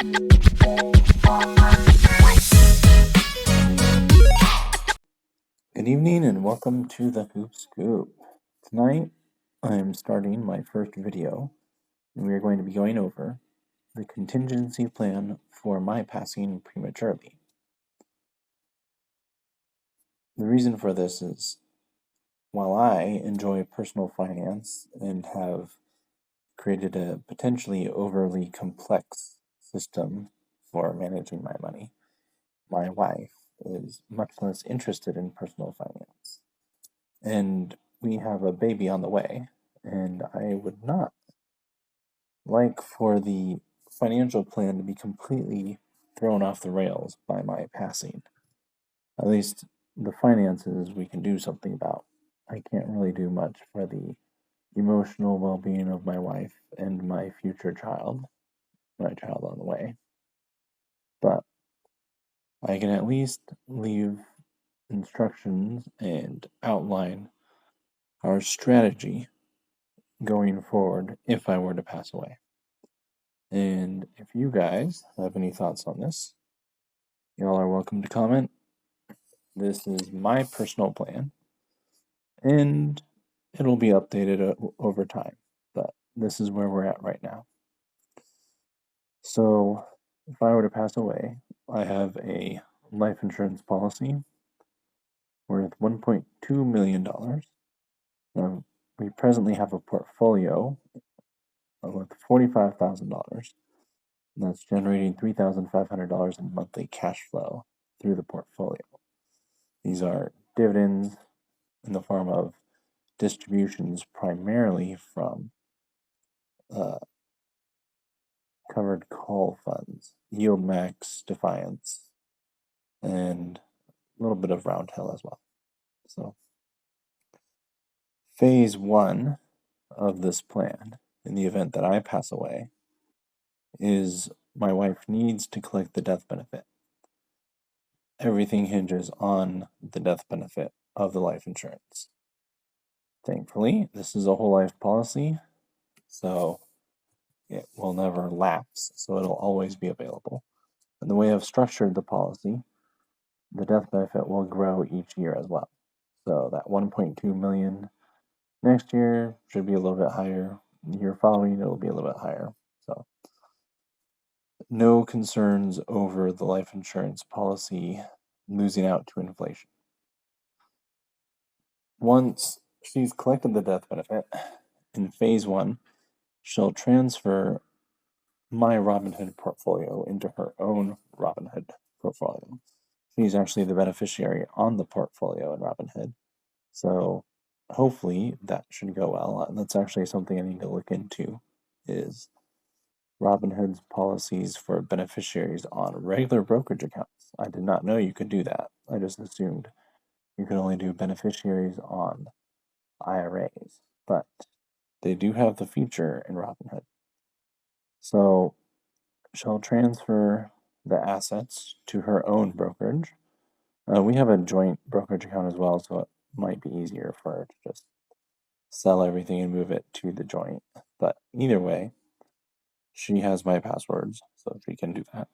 Good evening and welcome to the Hoop Scoop. Tonight I'm starting my first video and we are going to be going over the contingency plan for my passing prematurely. The reason for this is while I enjoy personal finance and have created a potentially overly complex system for managing my money, my wife is much less interested in personal finance. And we have a baby on the way, and I would not like for the financial plan to be completely thrown off the rails by my passing. At least the finances we can do something about. I can't really do much for the emotional well-being of my wife and my future child, my child on the way. But I can at least leave instructions and outline our strategy going forward if I were to pass away. And if you guys have any thoughts on this, y'all are welcome to comment. This is my personal plan, and it'll be updated over time, but this is where we're at right now. So if I were to pass away, I have a life insurance policy worth $1.2 million. Now, we presently have a portfolio worth $45,000. That's generating $3,500 in monthly cash flow through the portfolio. These are dividends in the form of distributions primarily from covered call funds, Yieldmax, Defiance, and a little bit of Roundhill as well. So phase one of this plan, in the event that I pass away, is my wife needs to collect the death benefit. Everything hinges on the death benefit of the life insurance. Thankfully, this is a whole life policy, so it will never lapse, so it'll always be available. And the way I've structured the policy, the death benefit will grow each year as well. So that 1.2 million next year should be a little bit higher. The year following, it'll be a little bit higher. So no concerns over the life insurance policy losing out to inflation. Once she's collected the death benefit, in phase one, she'll transfer my Robinhood portfolio into her own Robinhood portfolio. She's actually the beneficiary on the portfolio in Robinhood. So hopefully that should go well. And that's actually something I need to look into, is Robinhood's policies for beneficiaries on regular brokerage accounts. I did not know you could do that. I just assumed you could only do beneficiaries on IRAs, but they do have the feature in Robinhood. So she'll transfer the assets to her own brokerage. We have a joint brokerage account as well, so it might be easier for her to just sell everything and move it to the joint. But either way, she has my passwords, so she can do that.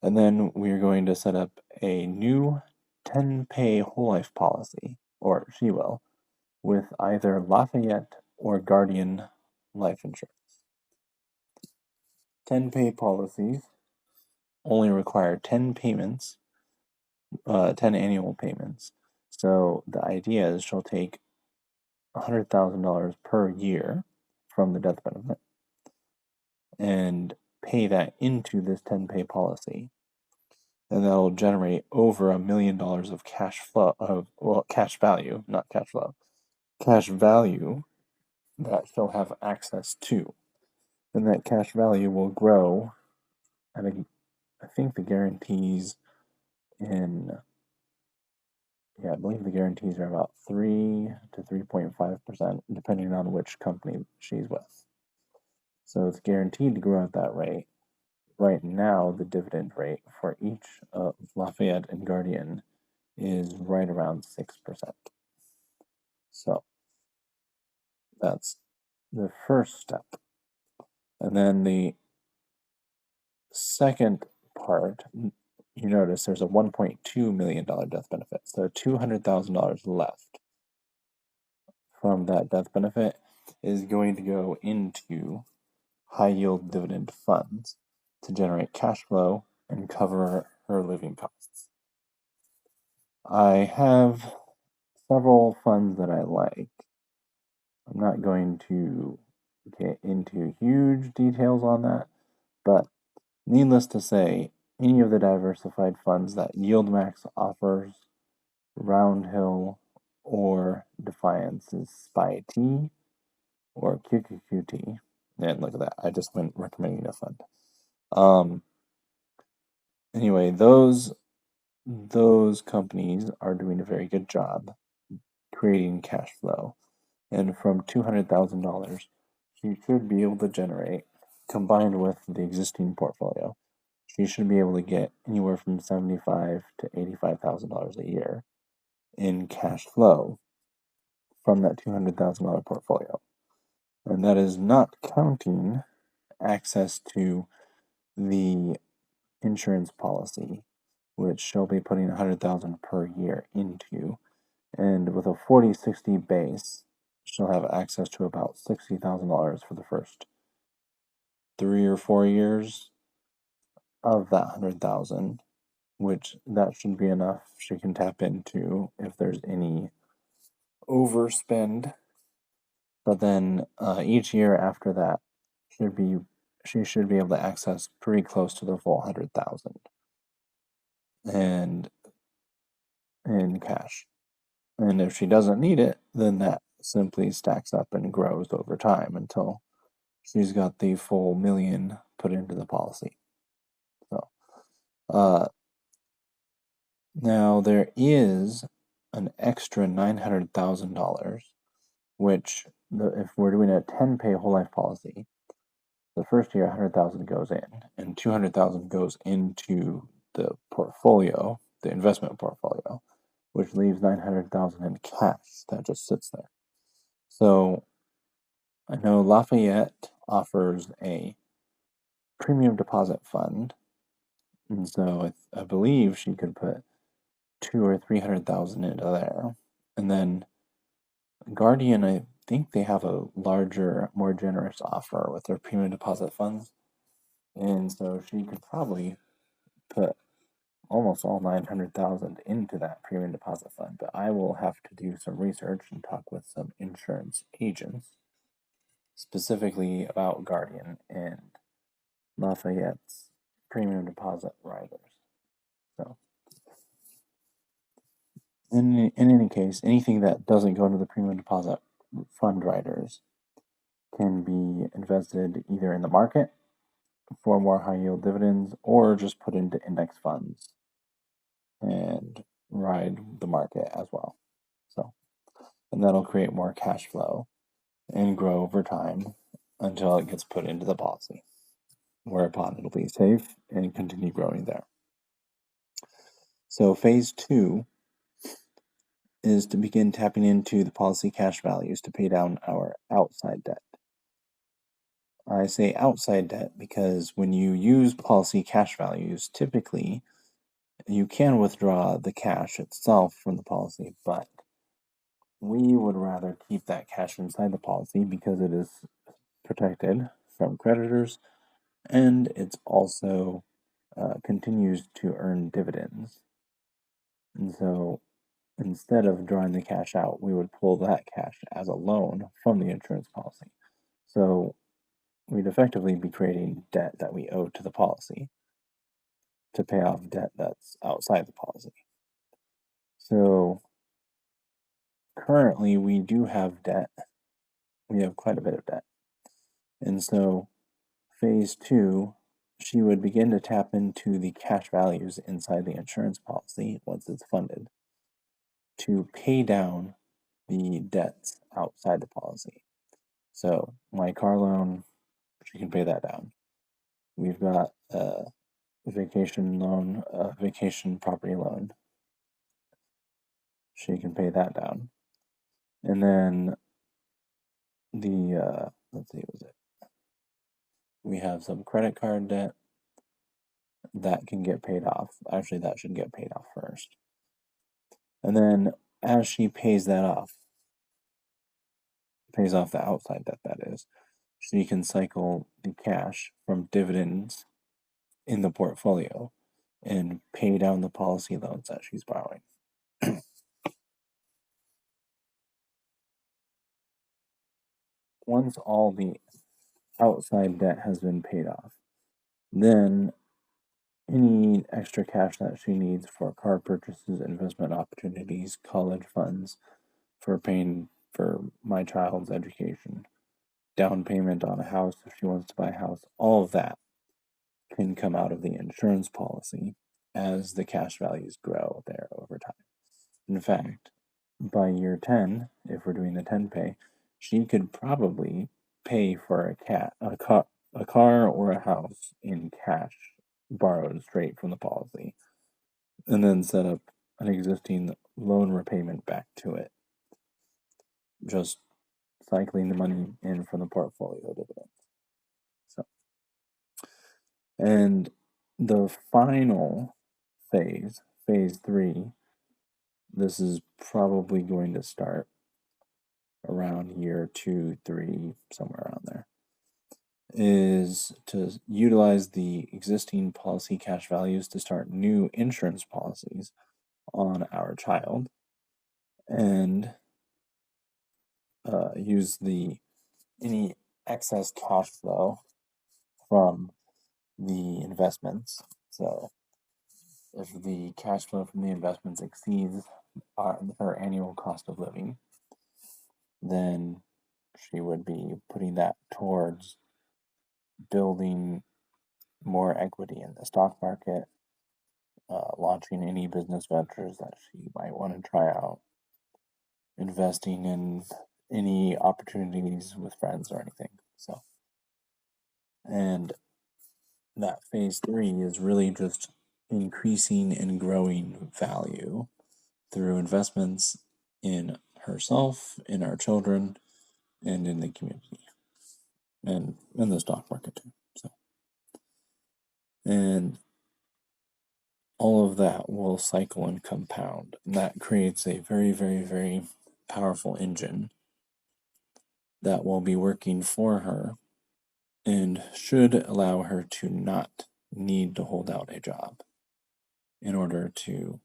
And then we're going to set up a new 10-pay whole life policy, or she will, with either Lafayette or Guardian life insurance. 10-pay policies only require 10 payments, 10 annual payments. So the idea is she'll take $100,000 per year from the death benefit and pay that into this 10-pay policy. And that'll generate over $1 million of cash flow, cash value, not cash flow, cash value that she'll have access to. And that cash value will grow at I think the guarantees I believe the guarantees are about 3 to 3.5%, depending on which company she's with. So it's guaranteed to grow at that rate. Right now, the dividend rate for each of Lafayette and Guardian is right around 6%. So that's the first step. And then the second part, you notice there's a $1.2 million death benefit. So $200,000 left from that death benefit is going to go into high yield dividend funds to generate cash flow and cover her living costs. I have several funds that I like. I'm not going to get into huge details on that, but needless to say, any of the diversified funds that Yieldmax offers, Roundhill, or Defiance is SPY T or QQQT. And look at that, I just went recommending a fund. Anyway, those companies are doing a very good job creating cash flow. And from $200,000, she should be able to generate, combined with the existing portfolio, she should be able to get anywhere from $75,000 to $85,000 a year in cash flow from that $200,000 portfolio. And that is not counting access to the insurance policy, which she'll be putting $100,000 per year into. And with a 40/60 base, she'll have access to about $60,000 for the first 3 or 4 years of that 100,000, which that should be enough she can tap into if there's any overspend. But then each year after that she should be able to access pretty close to the full 100,000 and in cash. And if she doesn't need it, then that simply stacks up and grows over time until she's got the full $1 million put into the policy. So now there is an extra $900,000, which if we're doing a 10-pay whole life policy, the first year $100,000 goes in and $200,000 goes into the portfolio, the investment portfolio, which leaves $900,000 in cash that just sits there. So I know Lafayette offers a premium deposit fund, and so I believe she could put $200,000 or $300,000 into there. And then Guardian, I think they have a larger, more generous offer with their premium deposit funds, and so she could probably put almost all $900,000 into that premium deposit fund. But I will have to do some research and talk with some insurance agents specifically about Guardian and Lafayette's premium deposit riders. So in any case, anything that doesn't go into the premium deposit fund riders can be invested either in the market for more high yield dividends or just put into index funds and ride the market as well. So, and that'll create more cash flow and grow over time until it gets put into the policy, whereupon it'll be safe and continue growing there. So phase 2 is to begin tapping into the policy cash values to pay down our outside debt. I say outside debt because when you use policy cash values, typically you can withdraw the cash itself from the policy, but we would rather keep that cash inside the policy because it is protected from creditors and it's also continues to earn dividends. And so instead of drawing the cash out, we would pull that cash as a loan from the insurance policy. So we'd effectively be creating debt that we owe to the policy to pay off debt that's outside the policy. So currently we do have debt. We have quite a bit of debt. And so phase 2, she would begin to tap into the cash values inside the insurance policy once it's funded to pay down the debts outside the policy. So my car loan, she can pay that down. We've got a vacation loan, a vacation property loan. She can pay that down. And then the, let's see, what was it? We have some credit card debt that can get paid off. Actually, that should get paid off first. And then as she pays that off, pays off the outside debt, that is, she can cycle the cash from dividends in the portfolio and pay down the policy loans that she's borrowing. Once all the outside debt has been paid off, then any extra cash that she needs for car purchases, investment opportunities, college funds, for paying for my child's education, down payment on a house if she wants to buy a house, all of that can come out of the insurance policy as the cash values grow there over time. In fact, by year 10, if we're doing the 10 pay, she could probably pay for a car or a house in cash borrowed straight from the policy, and then set up an existing loan repayment back to it, just cycling the money in from the portfolio dividends. So, and the final phase, phase 3, this is probably going to start around year 2, 3, somewhere around there, is to utilize the existing policy cash values to start new insurance policies on our child, and use any excess cash flow from the investments. So if the cash flow from the investments exceeds her annual cost of living, then she would be putting that towards building more equity in the stock market, launching any business ventures that she might want to try out, investing in any opportunities with friends or anything. So, and that phase 3 is really just increasing and growing value through investments in herself, in our children, and in the community, and in the stock market too. So, and all of that will cycle and compound, and that creates a very, very, very powerful engine that will be working for her and should allow her to not need to hold out a job in order to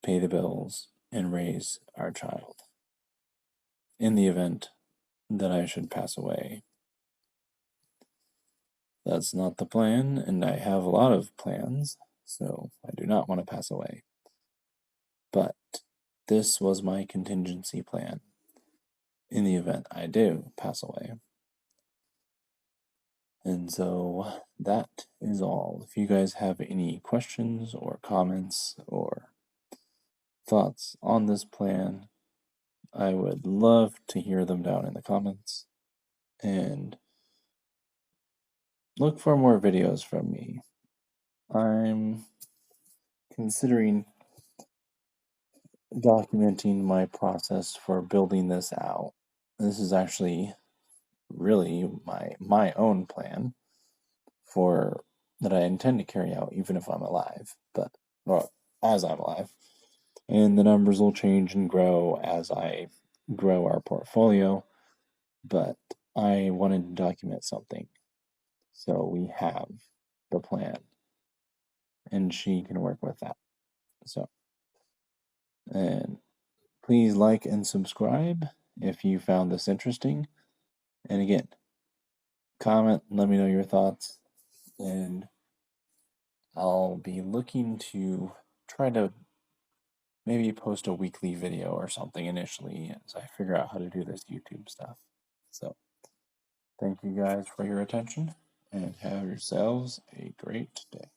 pay the bills and raise our child. In the event that I should pass away, that's not the plan, and I have a lot of plans, so I do not want to pass away. But this was my contingency plan in the event I do pass away. And so that is all. If you guys have any questions or comments or thoughts on this plan, I would love to hear them down in the comments. And look for more videos from me. I'm considering documenting my process for building this out. This is actually really my own plan for that I intend to carry out even if I'm alive, or as I'm alive. And the numbers will change and grow as I grow our portfolio, but I wanted to document something so we have the plan and she can work with that. So, and please like and subscribe if you found this interesting. And again, comment, let me know your thoughts, and I'll be looking to try to maybe post a weekly video or something initially as I figure out how to do this YouTube stuff. So, thank you guys for your attention, and have yourselves a great day.